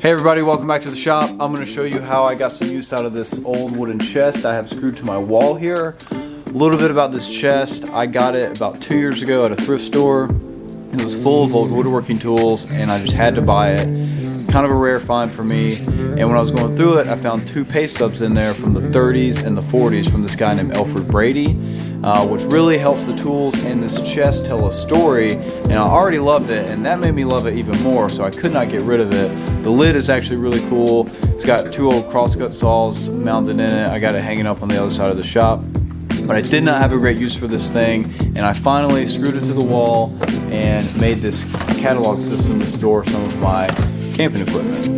Hey everybody, welcome back to the shop. I'm going to show you how I got some use out of this old wooden chest I have screwed to my wall here. A little bit about this chest. I got it about 2 years ago at a thrift store. It was full of old woodworking tools and I just had to buy it. Kind of a rare find for me. And when I was going through it, I found 2 pay stubs in there from the 30s and the 40s from this guy named Alfred Brady, which really helps the tools and this chest tell a story. And I already loved it, and that made me love it even more, so I could not get rid of it. The lid is actually really cool. It's got 2 old crosscut saws mounted in it. I got it hanging up on the other side of the shop. But I did not have a great use for this thing, and I finally screwed it to the wall and made this catalog system to store some of my camping equipment.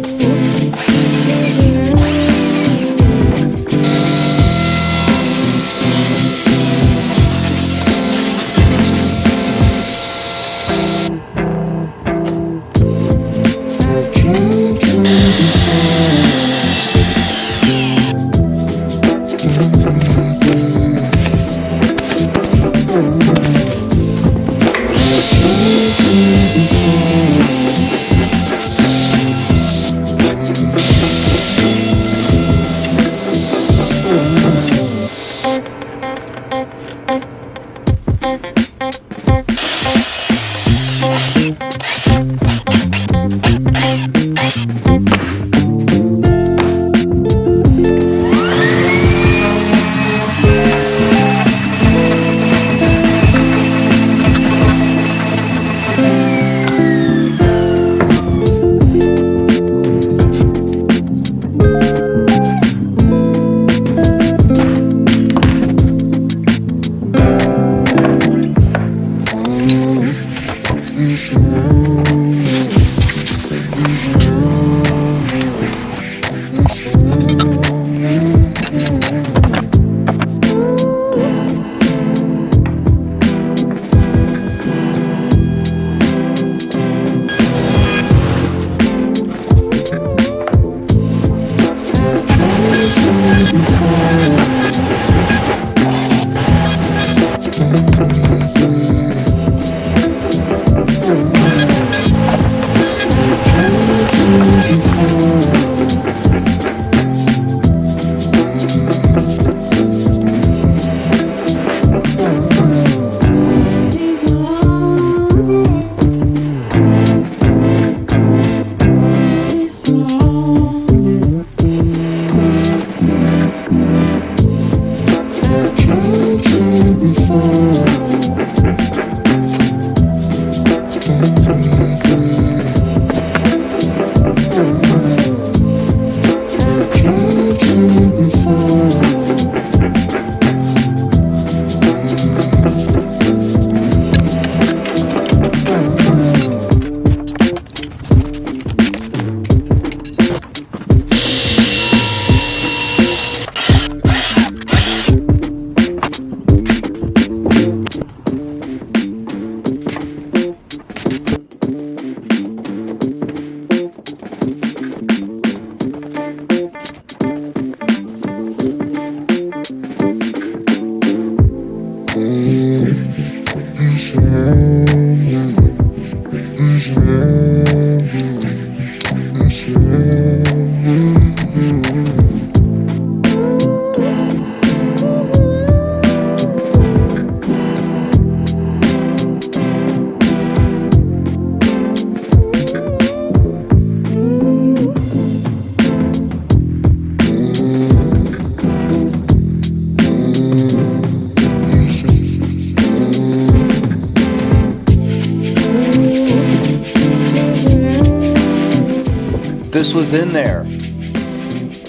This was in there.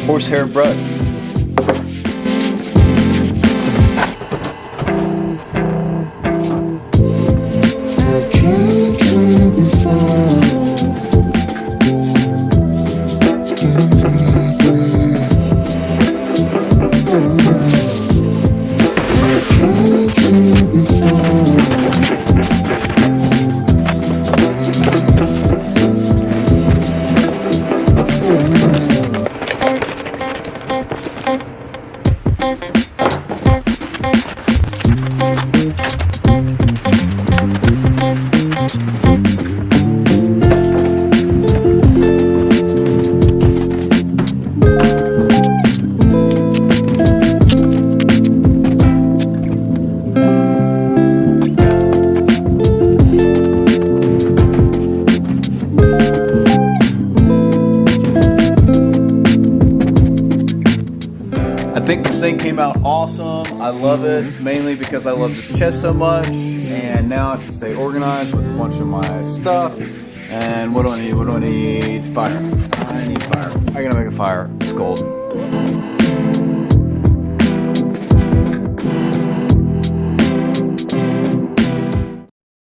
Horsehair brush. think this thing came out awesome. I love it, mainly because I love this chest so much. And now I can stay organized with a bunch of my stuff. And what do I need? What do I need? Fire. I need fire. I gotta make a fire. It's cold.